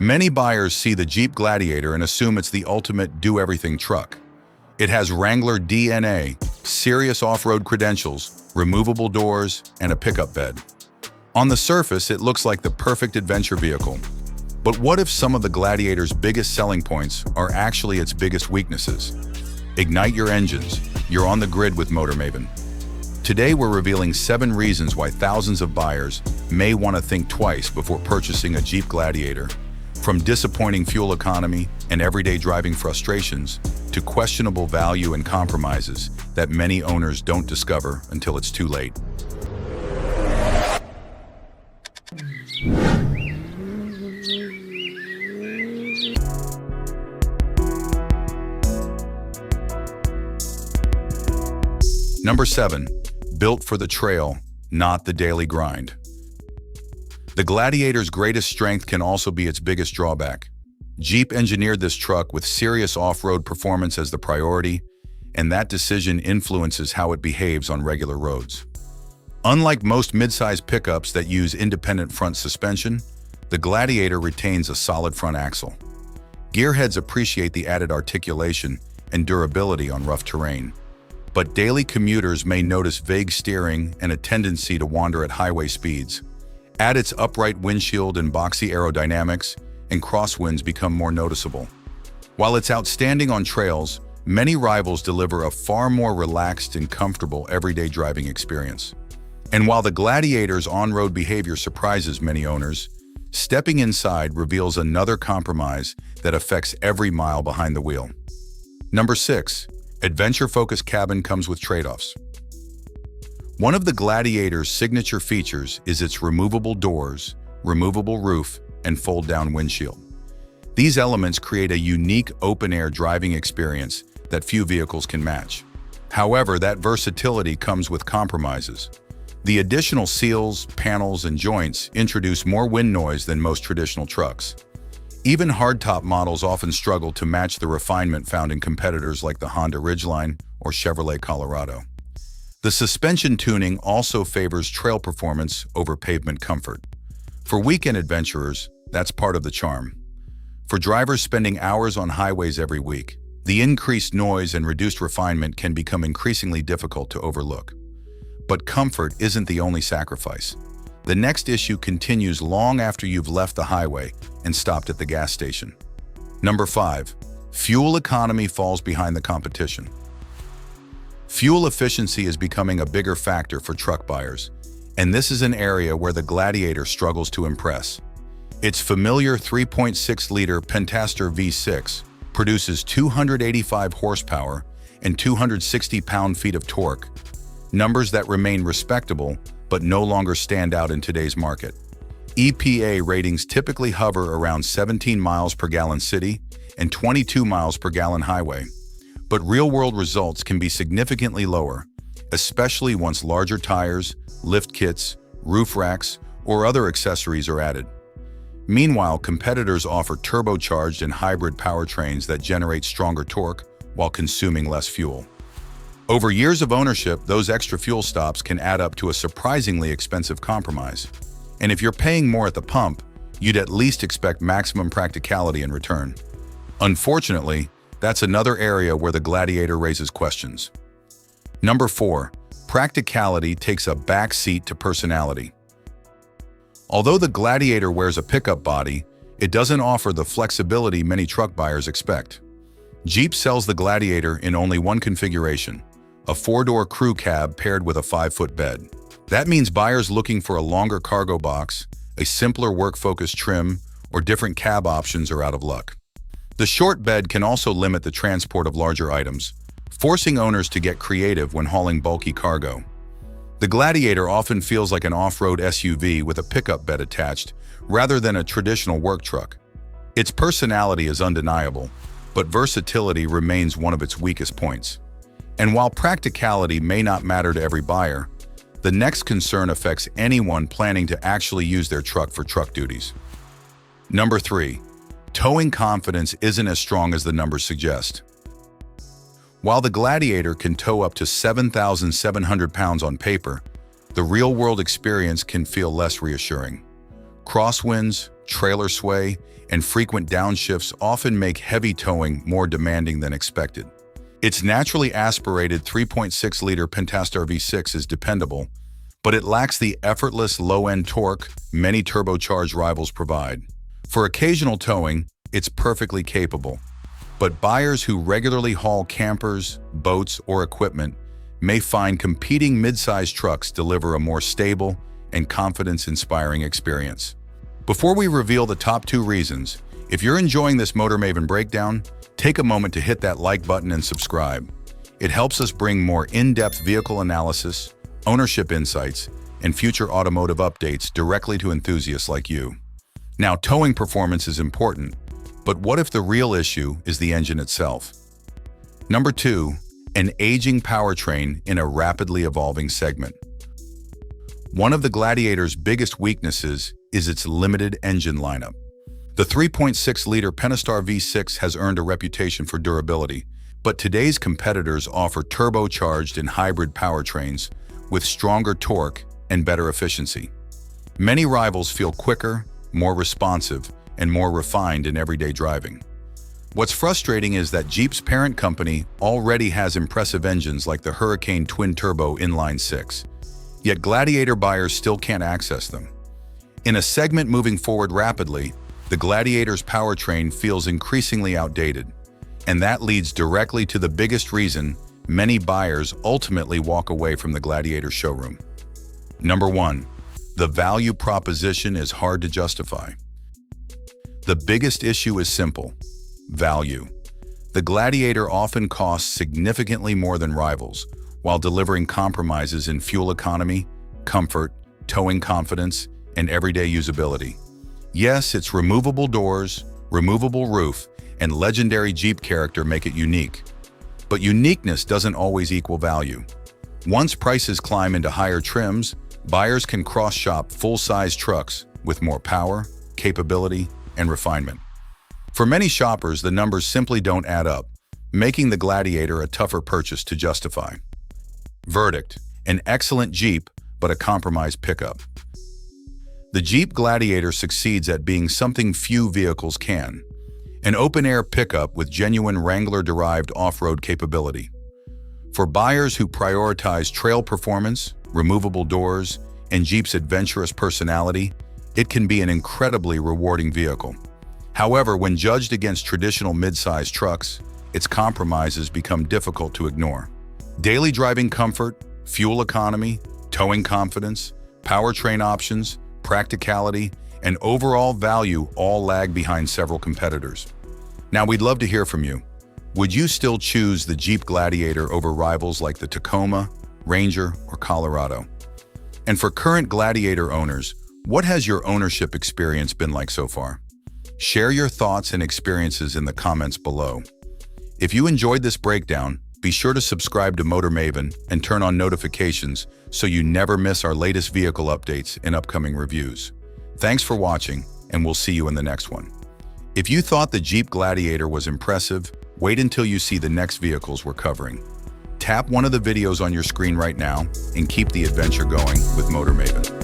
Many buyers see the Jeep Gladiator and assume it's the ultimate do-everything truck. It has Wrangler DNA, serious off-road credentials, removable doors, and a pickup bed. On the surface, it looks like the perfect adventure vehicle. But what if some of the Gladiator's biggest selling points are actually its biggest weaknesses? Ignite your engines. You're on the grid with Motor Maven. Today, we're revealing 7 reasons why thousands of buyers may want to think twice before purchasing a Jeep Gladiator. From disappointing fuel economy and everyday driving frustrations to questionable value and compromises that many owners don't discover until it's too late. Number 7. Built for the trail, not the daily grind. The Gladiator's greatest strength can also be its biggest drawback. Jeep engineered this truck with serious off-road performance as the priority, and that decision influences how it behaves on regular roads. Unlike most midsize pickups that use independent front suspension, the Gladiator retains a solid front axle. Gearheads appreciate the added articulation and durability on rough terrain, but daily commuters may notice vague steering and a tendency to wander at highway speeds. Add its upright windshield and boxy aerodynamics, and crosswinds become more noticeable. While it's outstanding on trails, many rivals deliver a far more relaxed and comfortable everyday driving experience. And while the Gladiator's on-road behavior surprises many owners, stepping inside reveals another compromise that affects every mile behind the wheel. Number 6. Adventure-focused cabin comes with trade-offs. One of the Gladiator's signature features is its removable doors, removable roof, and fold-down windshield. These elements create a unique open-air driving experience that few vehicles can match. However, that versatility comes with compromises. The additional seals, panels, and joints introduce more wind noise than most traditional trucks. Even hardtop models often struggle to match the refinement found in competitors like the Honda Ridgeline or Chevrolet Colorado. The suspension tuning also favors trail performance over pavement comfort. For weekend adventurers, that's part of the charm. For drivers spending hours on highways every week, the increased noise and reduced refinement can become increasingly difficult to overlook. But comfort isn't the only sacrifice. The next issue continues long after you've left the highway and stopped at the gas station. Number 5. Fuel economy falls behind the competition. Fuel efficiency is becoming a bigger factor for truck buyers, and this is an area where the Gladiator struggles to impress. Its familiar 3.6-liter Pentaster V6 produces 285 horsepower and 260 pound-feet of torque, numbers that remain respectable but no longer stand out in today's market. EPA ratings typically hover around 17 miles per gallon city and 22 miles per gallon highway, but real-world results can be significantly lower, especially once larger tires, lift kits, roof racks, or other accessories are added. Meanwhile, competitors offer turbocharged and hybrid powertrains that generate stronger torque while consuming less fuel. Over years of ownership, those extra fuel stops can add up to a surprisingly expensive compromise. And if you're paying more at the pump, you'd at least expect maximum practicality in return. Unfortunately, that's another area where the Gladiator raises questions. Number 4. Practicality takes a back seat to personality. Although the Gladiator wears a pickup body, it doesn't offer the flexibility many truck buyers expect. Jeep sells the Gladiator in only one configuration, a 4-door crew cab paired with a 5-foot bed. That means buyers looking for a longer cargo box, a simpler work-focused trim, or different cab options are out of luck. The short bed can also limit the transport of larger items, forcing owners to get creative when hauling bulky cargo. The Gladiator often feels like an off-road SUV with a pickup bed attached, rather than a traditional work truck. Its personality is undeniable, but versatility remains one of its weakest points. And while practicality may not matter to every buyer, the next concern affects anyone planning to actually use their truck for truck duties. Number 3. Towing confidence isn't as strong as the numbers suggest. While the Gladiator can tow up to 7,700 pounds on paper, the real-world experience can feel less reassuring. Crosswinds, trailer sway, and frequent downshifts often make heavy towing more demanding than expected. Its naturally aspirated 3.6-liter Pentastar V6 is dependable, but it lacks the effortless low-end torque many turbocharged rivals provide. For occasional towing, it's perfectly capable, but buyers who regularly haul campers, boats, or equipment may find competing midsize trucks deliver a more stable and confidence-inspiring experience. Before we reveal the top 2 reasons, if you're enjoying this Motor Maven breakdown, take a moment to hit that like button and subscribe. It helps us bring more in-depth vehicle analysis, ownership insights, and future automotive updates directly to enthusiasts like you. Now, towing performance is important, but what if the real issue is the engine itself? Number 2, an aging powertrain in a rapidly evolving segment. One of the Gladiator's biggest weaknesses is its limited engine lineup. The 3.6-liter Pentastar V6 has earned a reputation for durability, but today's competitors offer turbocharged and hybrid powertrains with stronger torque and better efficiency. Many rivals feel quicker, more responsive, and more refined in everyday driving. What's frustrating is that Jeep's parent company already has impressive engines like the Hurricane twin-turbo inline-6, yet Gladiator buyers still can't access them. In a segment moving forward rapidly, the Gladiator's powertrain feels increasingly outdated, and that leads directly to the biggest reason many buyers ultimately walk away from the Gladiator showroom. Number 1, the value proposition is hard to justify. The biggest issue is simple: value. The Gladiator often costs significantly more than rivals, while delivering compromises in fuel economy, comfort, towing confidence, and everyday usability. Yes, its removable doors, removable roof, and legendary Jeep character make it unique. But uniqueness doesn't always equal value. Once prices climb into higher trims, buyers can cross-shop full-size trucks with more power, capability, and refinement. For many shoppers, the numbers simply don't add up, making the Gladiator a tougher purchase to justify. Verdict: an excellent Jeep, but a compromised pickup. The Jeep Gladiator succeeds at being something few vehicles can: an open-air pickup with genuine Wrangler-derived off-road capability. For buyers who prioritize trail performance, removable doors, and Jeep's adventurous personality, it can be an incredibly rewarding vehicle. However, when judged against traditional midsize trucks, its compromises become difficult to ignore. Daily driving comfort, fuel economy, towing confidence, powertrain options, practicality, and overall value all lag behind several competitors. Now, we'd love to hear from you. Would you still choose the Jeep Gladiator over rivals like the Tacoma, Ranger, or Colorado? And for current Gladiator owners, what has your ownership experience been like so far? Share your thoughts and experiences in the comments below. If you enjoyed this breakdown, be sure to subscribe to Motor Maven and turn on notifications so you never miss our latest vehicle updates and upcoming reviews. Thanks for watching, and we'll see you in the next one. If you thought the Jeep Gladiator was impressive, wait until you see the next vehicles we're covering. Tap one of the videos on your screen right now and keep the adventure going with Motor Maven.